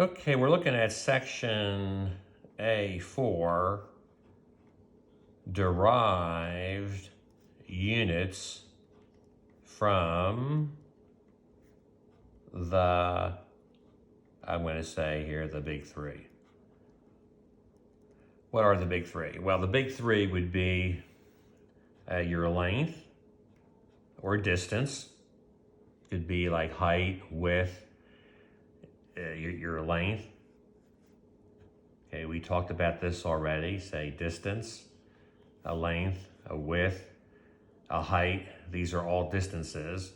Okay, we're looking at section A4, derived units from the, I'm going to say here, the big three. What are the big three? Well, the big three would be your length or distance. Could be like height, width, your length. Okay, we talked about this already. Say distance, a length, a width, a height. These are all distances.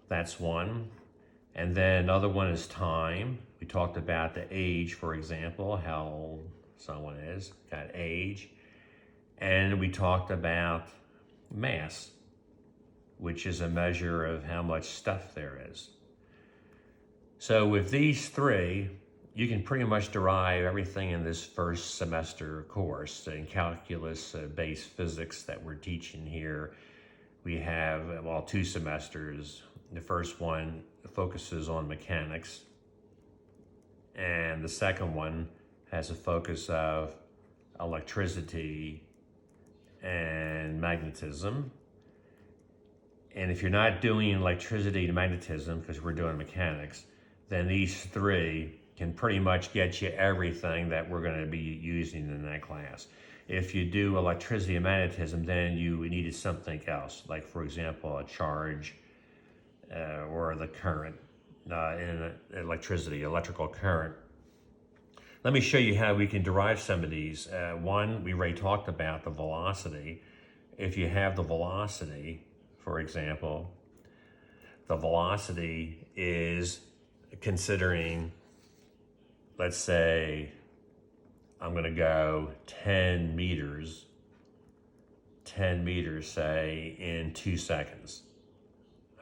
That's one. And then another one is time. We talked about the age, for example, how old someone is, got age. And we talked about mass, which is a measure of how much stuff there is. So with these three, you can pretty much derive everything in this first semester course. In calculus-based physics that we're teaching here, we have, well, 2 semesters. The first one focuses on mechanics, and the second one has a focus of electricity and magnetism. And if you're not doing electricity and magnetism, because we're doing mechanics, then these three can pretty much get you everything that we're going to be using in that class. If you do electricity and magnetism, then you needed something else, like for example, a charge or the current in electricity, electrical current. Let me show you how we can derive some of these. One, we already talked about the velocity. If you have the velocity, for example, the velocity is considering, let's say, I'm going to go 10 meters, say, in 2 seconds.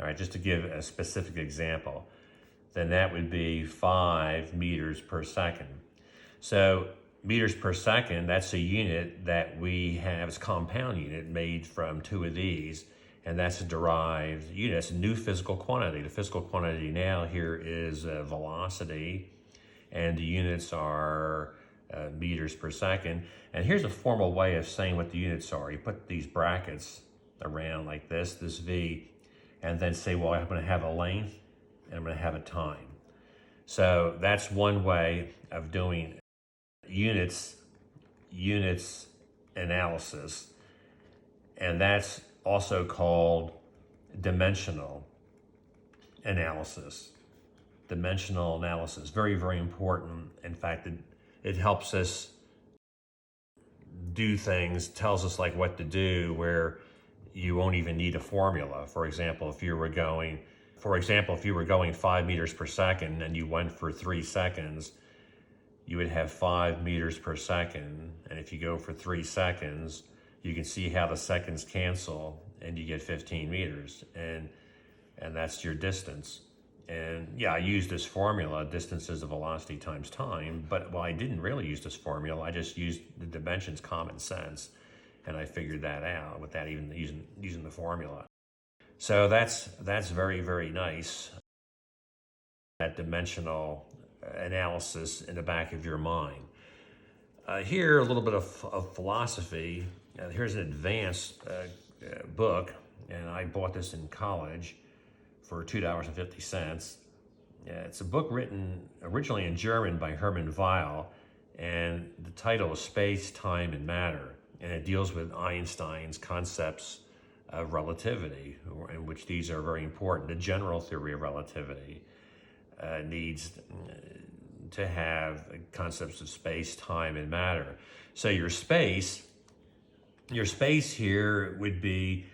All right, just to give a specific example, then that would be 5 meters per second. So meters per second, that's a unit that we have, it's a compound unit made from 2 of these, and that's a derived unit. It's a new physical quantity. The physical quantity now here is velocity, and the units are meters per second. And here's a formal way of saying what the units are. You put these brackets around like this V, and then say, well, I'm going to have a length, and I'm going to have a time. So that's one way of doing units analysis, and that's also called dimensional analysis. Dimensional analysis, very, very important. In fact, it helps us do things, tells us like what to do where you won't even need a formula. For example, if you were going 5 meters per second and you went for 3 seconds, you would have 5 meters per second. And if you go for 3 seconds, you can see how the seconds cancel and you get 15 meters. And that's your distance. And yeah, I used this formula, distance is the velocity times time, but well, I didn't really use this formula. I just used the dimensions, common sense, and I figured that out without even using the formula. So that's very, very nice. That dimensional analysis in the back of your mind. Here, a little bit of philosophy. Here's an advanced book, and I bought this in college for $2.50. It's a book written originally in German by Hermann Weyl, and the title is Space, Time, and Matter, and it deals with Einstein's concepts of relativity, in which these are very important. The general theory of relativity needs to have concepts of space, time, and matter. So your space here would be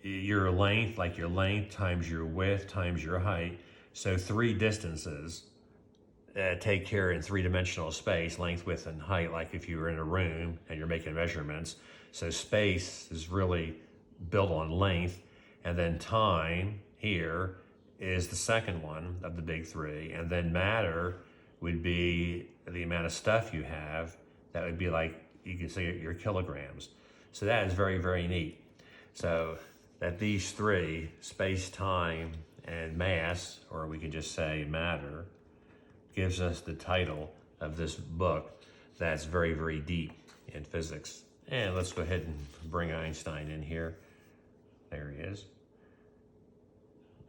your length, like your length times your width times your height. So 3 distances take care in 3-dimensional space, length, width, and height, like if you were in a room and you're making measurements. So space is really built on length, and then time here is the second one of the big 3, and then matter would be the amount of stuff you have. That would be like, you can say your kilograms. So that is very, very neat. So that these 3, space, time, and mass, or we could just say matter, gives us the title of this book that's very, very deep in physics. And let's go ahead and bring Einstein in here. There he is.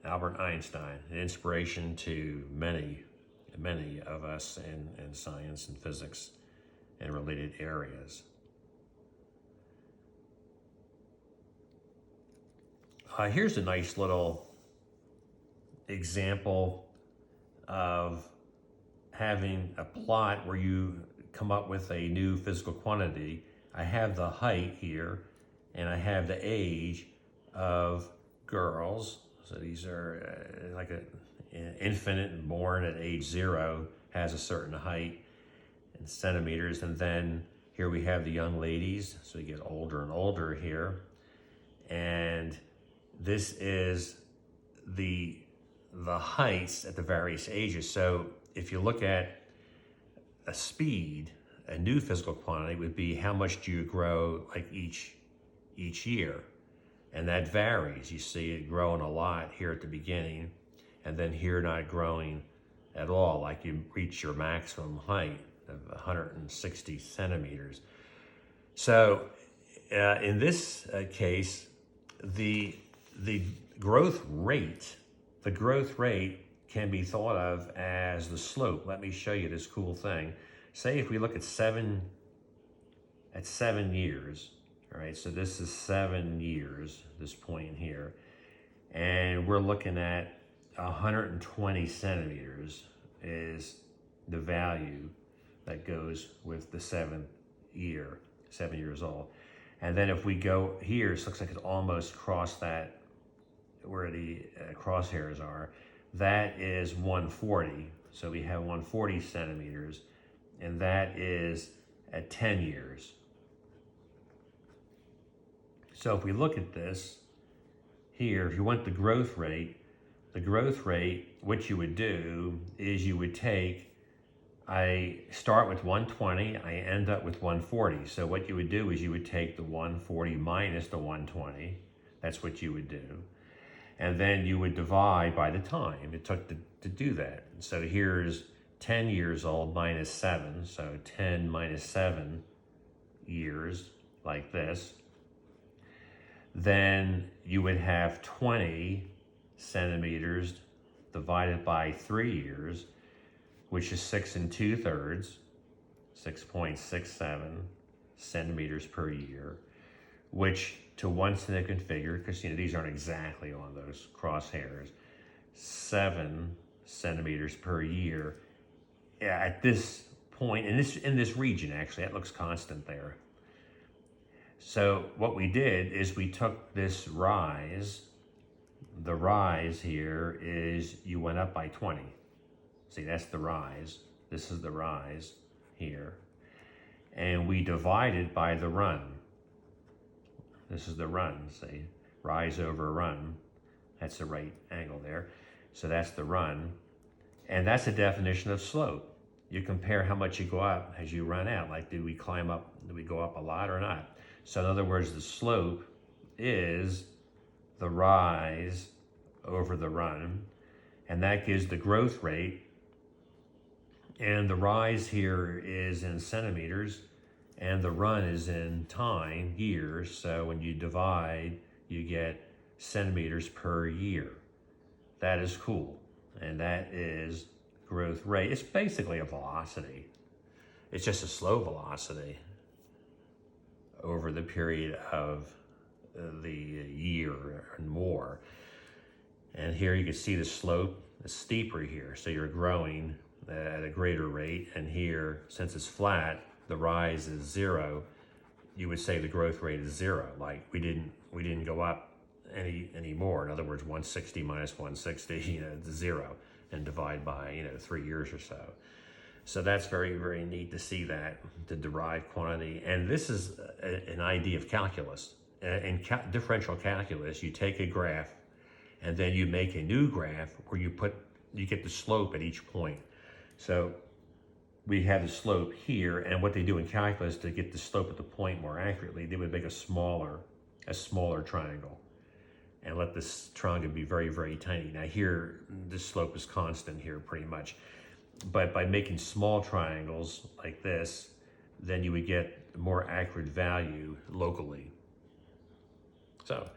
Albert Einstein, an inspiration to many of us in science and physics and related areas. Here's a nice little example of having a plot where you come up with a new physical quantity. I have the height here, and I have the age of girls. So these are like an infant born at age 0 has a certain height in centimeters. And then here we have the young ladies. So we get older and older here. And this is the heights at the various ages. So if you look at a speed, a new physical quantity would be how much do you grow like each year. And that varies. You see it growing a lot here at the beginning, and then here not growing at all, like you reach your maximum height of 160 centimeters. So in this case, the growth rate can be thought of as the slope. Let me show you this cool thing. Say if we look at 7 years, all right, so this is 7 years, this point here, and we're looking at 120 centimeters is the value that goes with the 7 years old. And then if we go here, it looks like it's almost crossed that, where the crosshairs are, that is 140. So we have 140 centimeters, and that is at 10 years. So if we look at this here, if you want the growth rate, what you would do is you would take, I start with 120, I end up with 140. So what you would do is you would take the 140 minus the 120. That's what you would do. And then you would divide by the time it took to do that. So here's 10 years old minus 7. So 10 minus 7 years, like this. Then you would have 20 centimeters divided by 3 years, which is 6 2/3, 6.67 centimeters per year, which to one significant figure, because these aren't exactly on those crosshairs, 7 centimeters per year. At this point, in this region, actually, that looks constant there. So what we did is we took this rise. The rise here is you went up by 20. See, that's the rise. This is the rise here. And we divided by the run. This is the run, see? Rise over run. That's the right angle there. So that's the run. And that's the definition of slope. You compare how much you go up as you run out. Like, do we climb up? Do we go up a lot or not? So in other words, the slope is the rise over the run, and that gives the growth rate. And the rise here is in centimeters, and the run is in time, years. So when you divide, you get centimeters per year. That is cool, and that is growth rate. It's basically a velocity. It's just a slow velocity over the period of the year and more. And here you can see the slope is steeper here. So you're growing at a greater rate. And here, since it's flat, the rise is 0. You would say the growth rate is 0. Like we didn't go up any more. In other words, 160 minus 160, it's 0, and divide by 3 years or so. So that's very, very neat to see that, the derived quantity. And this is an idea of calculus. In differential calculus, you take a graph and then you make a new graph where you get the slope at each point. So we have the slope here, and what they do in calculus to get the slope at the point more accurately, they would make a smaller triangle and let this triangle be very, very tiny. Now here, the slope is constant here pretty much. But by making small triangles like this, then you would get a more accurate value locally. So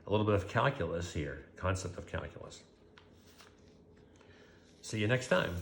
a little bit of calculus here, concept of calculus. See you next time.